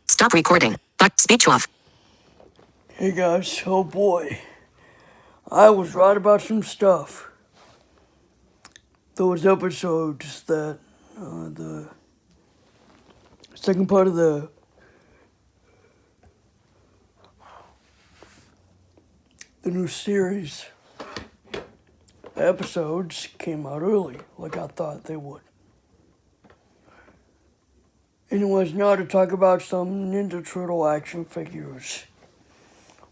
Stop recording. But speech off. Hey guys, oh boy. I was right about some stuff. Those episodes that, the second part of the new series episodes came out early, like I thought they would. Anyways, now to talk about some Ninja Turtle action figures.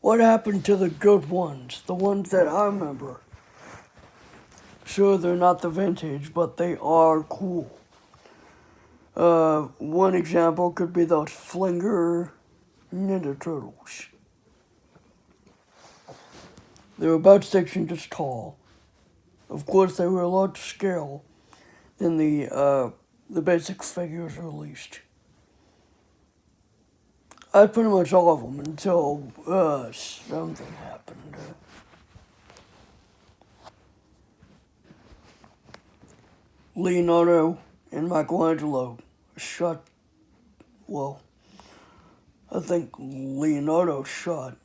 What happened to the good ones? The ones that I remember. Sure, they're not the vintage, but they are cool. One example could be those Flinger Ninja Turtles. They were about 6 inches tall. Of course, they were a larger scale than the basic figures released. I had pretty much all of them until something happened. Leonardo and Michelangelo shot, well, I think Leonardo shot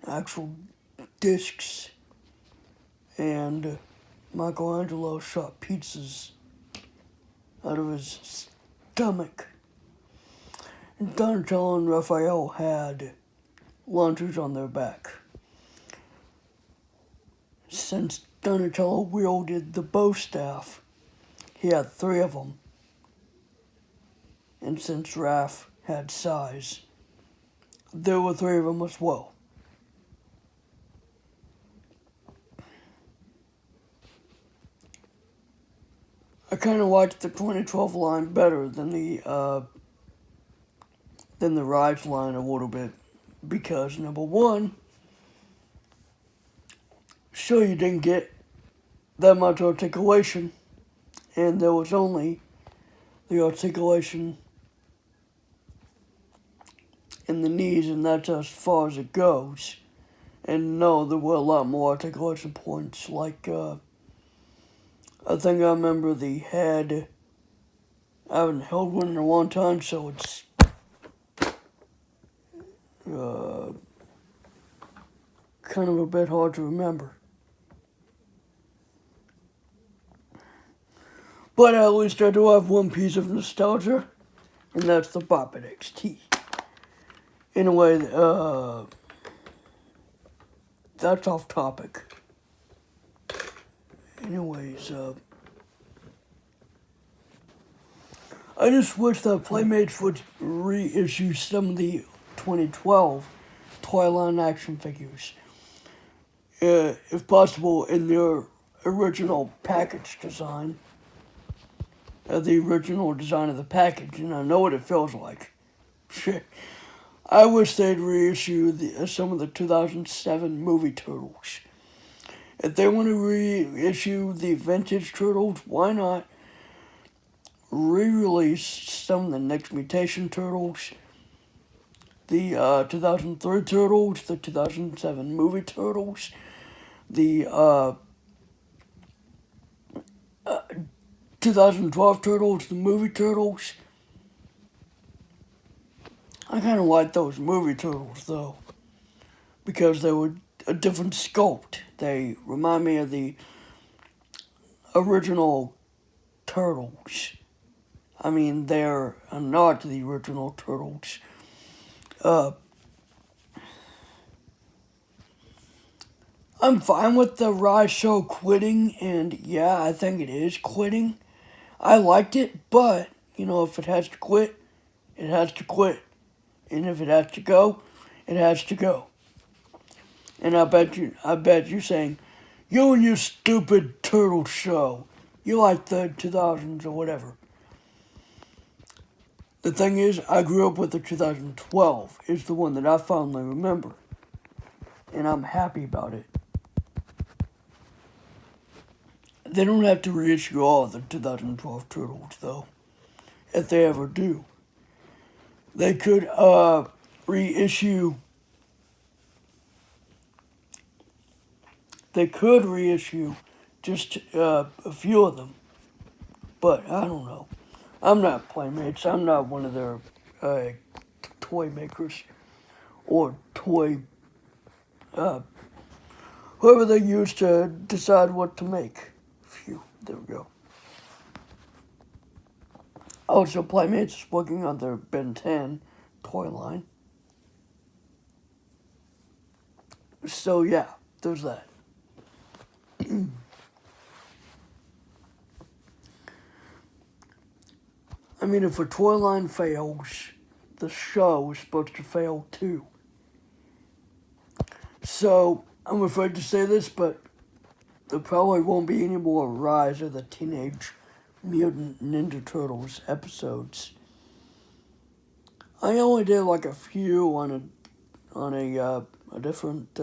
actual discs and Michelangelo shot pizzas out of his stomach. And Donatello and Raphael had launchers on their back. Since Donatello wielded the bow staff, he had 3 of them. And since Raph had size, there were 3 of them as well. I kind of liked the 2012 line better than the Rise line a little bit, because number one, sure you didn't get that much articulation, and there was only the articulation in the knees, and that's as far as it goes. And no, there were a lot more articulation points, like I think I remember the head. I haven't held one in a long time, so it's kind of a bit hard to remember. But at least I do have one piece of nostalgia, and that's the Bop It XT. Anyway, that's off topic. Anyways, I just wish that Playmates would reissue some of the 2012 Twilight action figures. If possible, in their original package design. The original design of the package, and I know what it feels like. Shit. I wish they'd reissue some of the 2007 movie Turtles. If they want to reissue the vintage Turtles, why not re-release some of the Next Mutation Turtles, the 2003 Turtles, the 2007 movie Turtles, the 2012 Turtles, the movie Turtles. I kind of like those movie Turtles, though, because they were a different sculpt. They remind me of the original Turtles. I mean, they're a nod to the original Turtles. I'm fine with the Rise show quitting, and yeah, I think it is quitting. I liked it, but, if it has to quit, it has to quit. And if it has to go, it has to go. And I bet you're saying, you and your stupid turtle show, you like the 2000s or whatever. The thing is, I grew up with the 2012. It's the one that I fondly remember. And I'm happy about it. They don't have to reissue all of the 2012 Turtles, though. If they ever do. They could reissue... They could reissue just a few of them. But I don't know. I'm not Playmates. I'm not one of their toy makers or toy, whoever they use to decide what to make. Phew, there we go. Also, Playmates is working on their Ben 10 toy line. So yeah, there's that. I mean, if a toy line fails, the show is supposed to fail too. So, I'm afraid to say this, but there probably won't be any more Rise of the Teenage Mutant Ninja Turtles episodes. I only did like a few on a different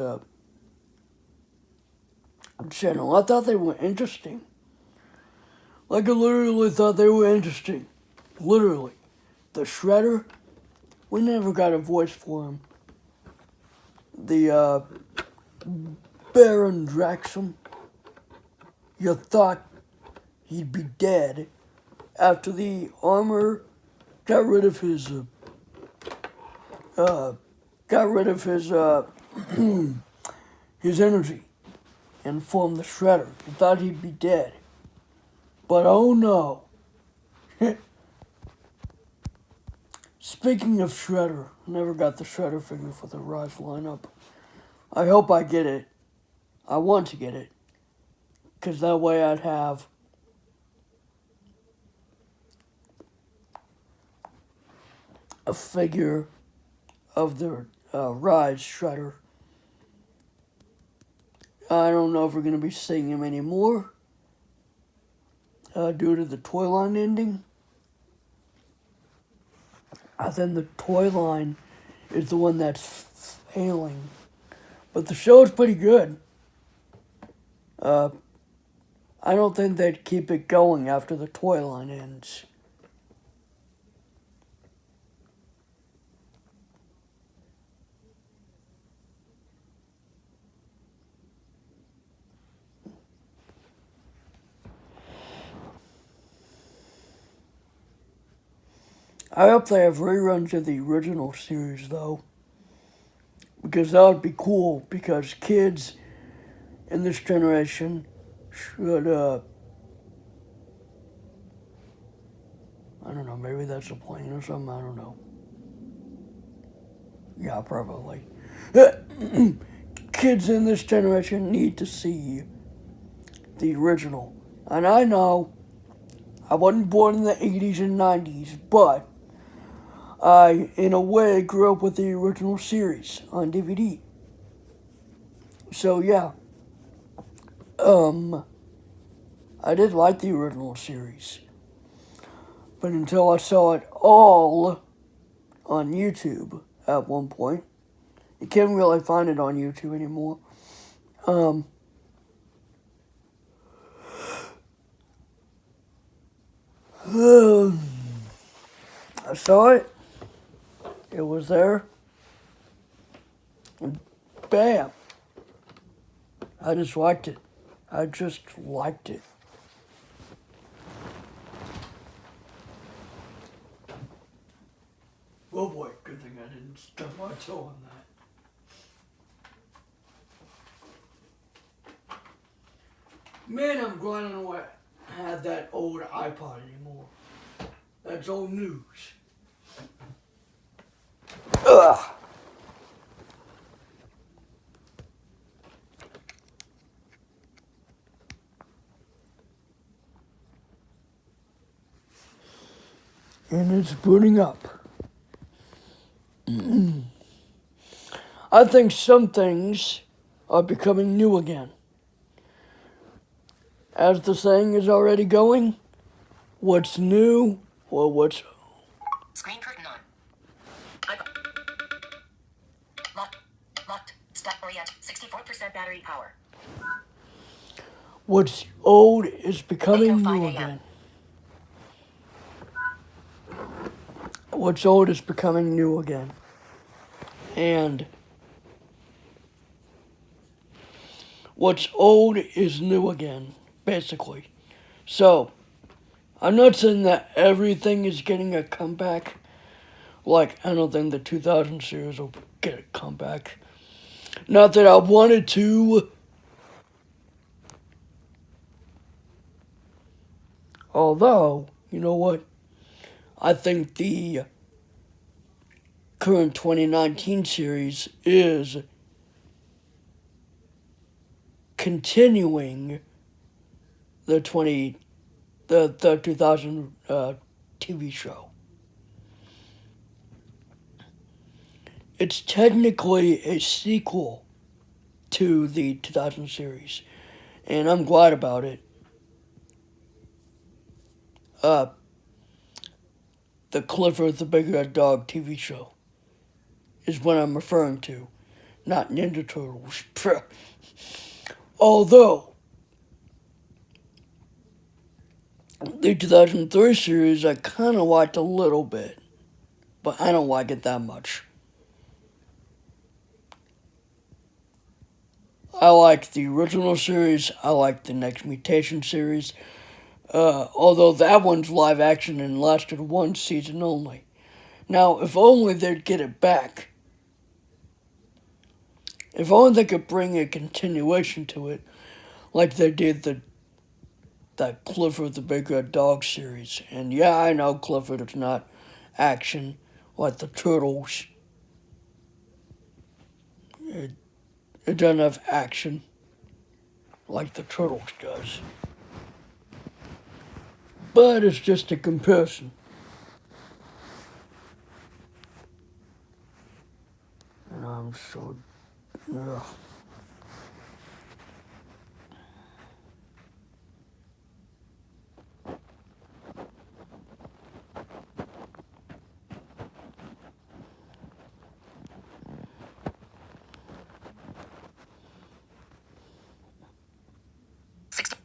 channel. I thought they were interesting. Like, I literally thought they were interesting. Literally. The Shredder, we never got a voice for him. The Baron Draxum, you thought he'd be dead after the armor got rid of his his energy and formed the Shredder. You thought he'd be dead. But oh no. Speaking of Shredder, I never got the Shredder figure for the Rise lineup. I hope I get it. I want to get it. Because that way I'd have a figure of the Rise Shredder. I don't know if we're going to be seeing him anymore due to the toy line ending. I think the toy line is the one that's failing. But the show is pretty good. I don't think they'd keep it going after the toy line ends. I hope they have reruns of the original series, though. Because that would be cool, because kids in this generation should, I don't know, maybe that's a plane or something, I don't know. Yeah, probably. Kids in this generation need to see the original. And I know I wasn't born in the 80s and 90s, but I, in a way, grew up with the original series on DVD. So, yeah. I did like the original series. But until I saw it all on YouTube at one point, you can't really find it on YouTube anymore. I saw it. It was there. And bam. I just liked it. I just liked it. Oh boy, good thing I didn't stub my toe on that. Man, I'm glad I don't have that old iPod anymore. That's old news. Ugh. And it's booting up. I think some things are becoming new again. As the saying is already going, what's new or what's... Screen curtain on. Locked. Step orient. 64% battery power. What's old is becoming new again. What's old is becoming new again. And what's old is new again, basically. So, I'm not saying that everything is getting a comeback Like, I don't think the 2000 series will get a comeback. Not that I wanted to. Although, you know what? I think the current 2019 series is continuing the 2000 TV show. It's technically a sequel to the 2000 series, and I'm glad about it. The Clifford the Big Red Dog TV show is what I'm referring to, not Ninja Turtles. Although, the 2003 series I kind of liked a little bit, but I don't like it that much. I like the original series, I like the Next Mutation series, although that one's live action and lasted one season only. Now, if only they'd get it back. If only they could bring a continuation to it, like they did that Clifford the Big Red Dog series. And yeah, I know Clifford is not action like the Turtles. It doesn't have action like the Turtles does. But it's just a comparison. And I'm so... Ugh.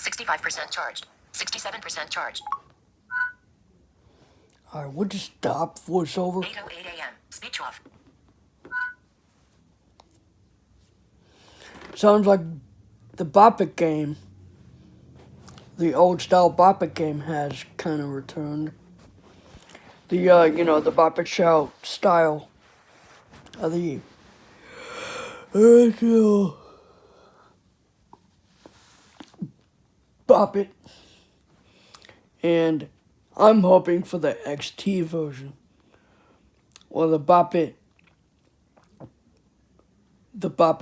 65% charged. 67% charged. Alright, would you stop voiceover? 8:08 a.m. Speech off. Sounds like the Bop It game, the old style Bop It game has kind of returned. The, the Bop It Shout style of the original Bop It. And I'm hoping for the XT version, or the Bop It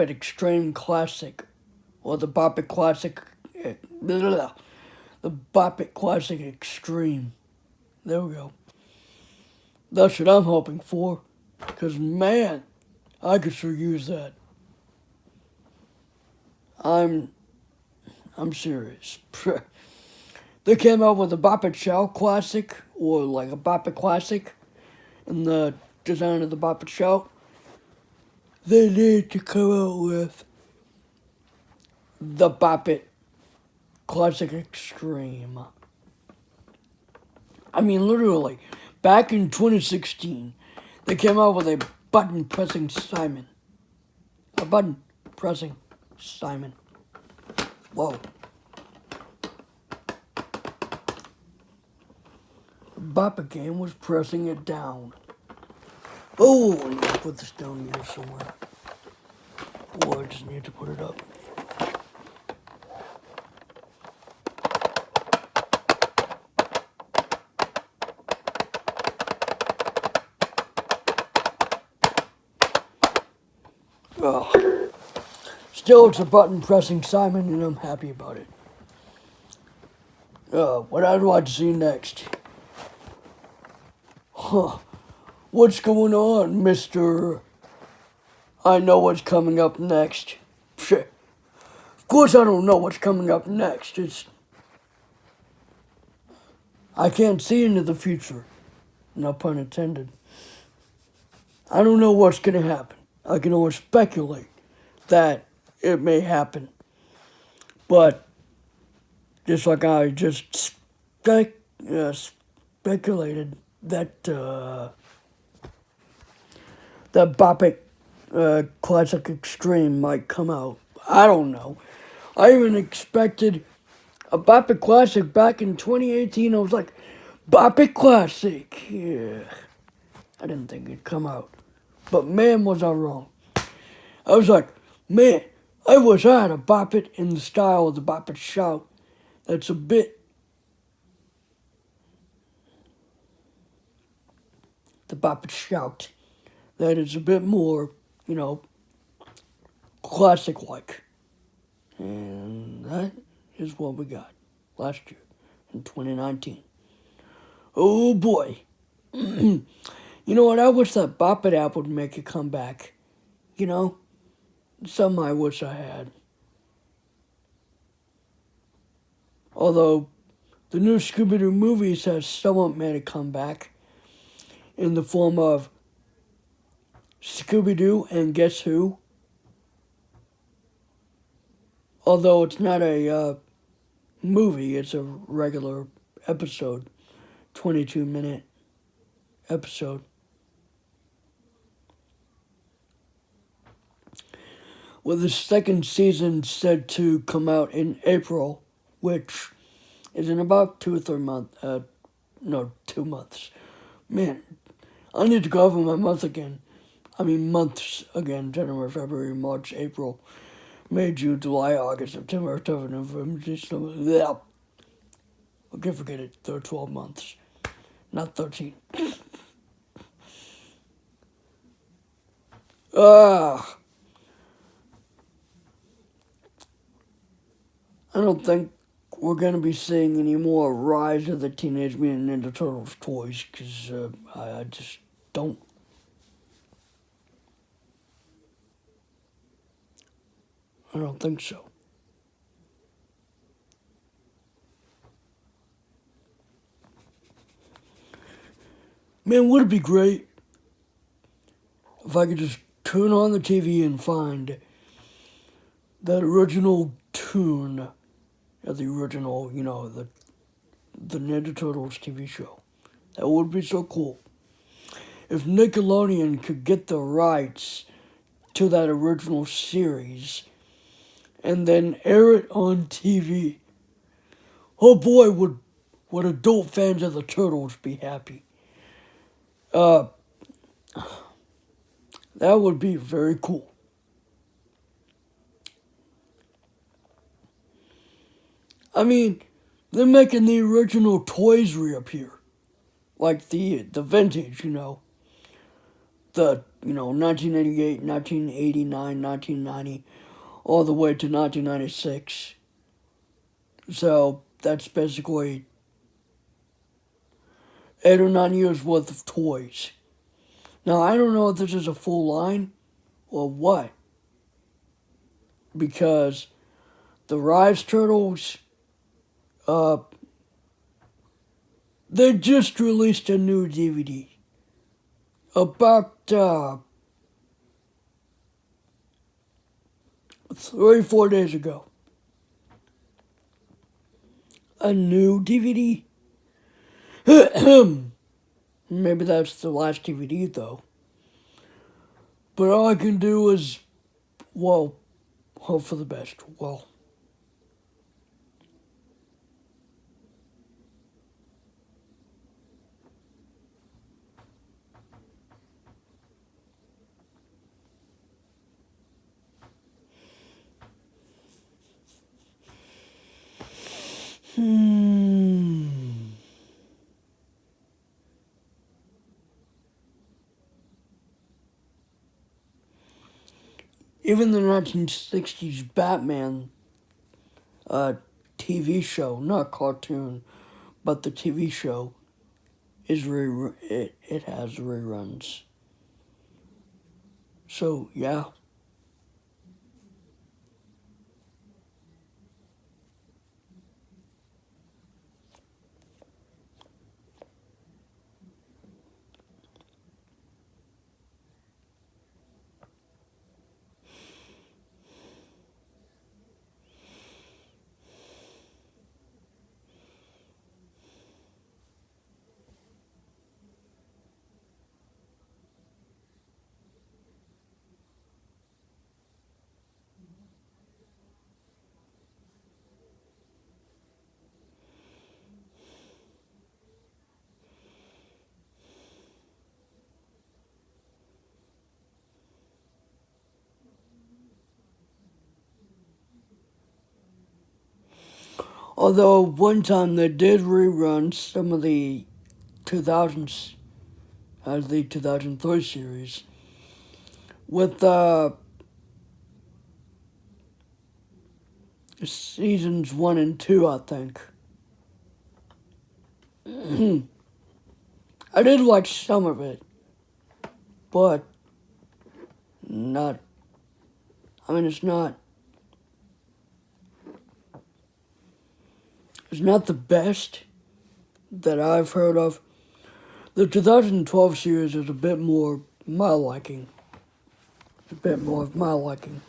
Extreme Classic, or the Bop It Classic, the Bop It Classic Extreme. There we go. That's what I'm hoping for, because man, I could sure use that. I'm serious. They came out with a Bop It Shout Classic, or like a Bop It Classic, in the design of the Bop It Shout. They need to come out with the Bop It Classic Extreme. I mean, literally, back in 2016, they came out with a button-pressing Simon. A button-pressing Simon. Whoa. Bop It game was pressing it down. Oh, I need to put this down here somewhere. Oh, I just need to put it up. Oh. Still, it's a button-pressing Simon, and I'm happy about it. What I'd like to see next. Huh. What's going on, Mr. I know what's coming up next. Of course I don't know what's coming up next. I can't see into the future. No pun intended. I don't know what's going to happen. I can only speculate that it may happen. But, just like I just speculated that that Bop It Classic Extreme might come out. I don't know. I even expected a Bop It Classic back in 2018. I was like, Bop It Classic. Yeah. I didn't think it'd come out. But man, was I wrong. I was like, man, I wish I had a Bop It in the style of the Bop It Shout. That's a bit... The Bop It Shout. That is a bit more, classic-like. And that is what we got last year in 2019. Oh boy. You know what? I wish that Bop It app would make a comeback. Something I wish I had. Although the new Scooby-Doo movies has somewhat made a comeback in the form of Scooby-Doo and Guess Who. Although it's not a movie, it's a regular episode, 22-minute episode. With the second season said to come out in April, which is in about 2 or 3 months. 2 months. Man, I need to go over my months again. Months again. January, February, March, April, May, June, July, August, September, October, November, December. Yeah. Okay, forget it. There are 12 months. Not 13. I don't think we're going to be seeing any more Rise of the Teenage Mutant Ninja Turtles toys, because I just don't. I don't think so. Man, would it be great if I could just turn on the TV and find that original tune of the original, the Ninja Turtles TV show. That would be so cool. If Nickelodeon could get the rights to that original series and then air it on TV, oh boy, would adult fans of the Turtles be happy. That would be very cool. They're making the original toys reappear. Like the vintage, the 1988, 1989, 1990, all the way to 1996. So that's basically 8 or 9 years worth of toys. Now I don't know if this is a full line or what, because the Rise Turtles, they just released a new DVD about 3-4 days ago. A new DVD? Maybe that's the last DVD, though. But all I can do is, hope for the best. Even the 1960s Batman TV show, not cartoon, but the TV show, is it has reruns. So, yeah. Although one time they did rerun some of the 2000s as the 2003 series with seasons 1 and 2, I think. I did like some of it, but not. I mean, it's not the best that I've heard of. The 2012 series is a bit more my liking. A bit more of my liking.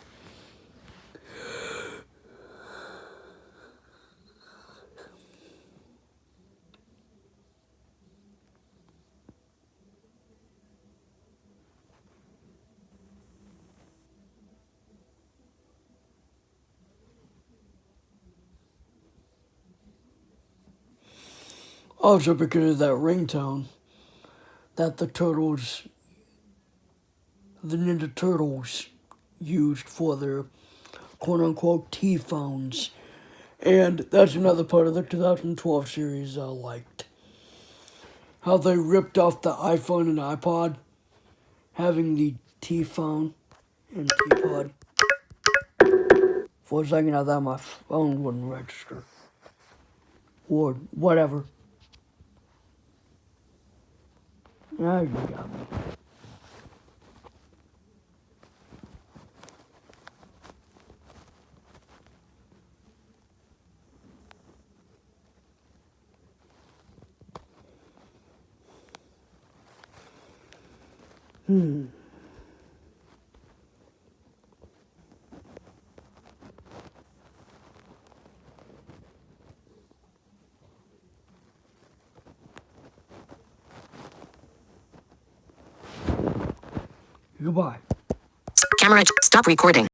Also because of that ringtone that the Ninja Turtles used for their quote-unquote T-phones. And that's another part of the 2012 series I liked. How they ripped off the iPhone and iPod, having the T-phone and T-pod. For a second I thought my phone wouldn't register. Or whatever. Now you got me. Goodbye. Camera. Stop recording.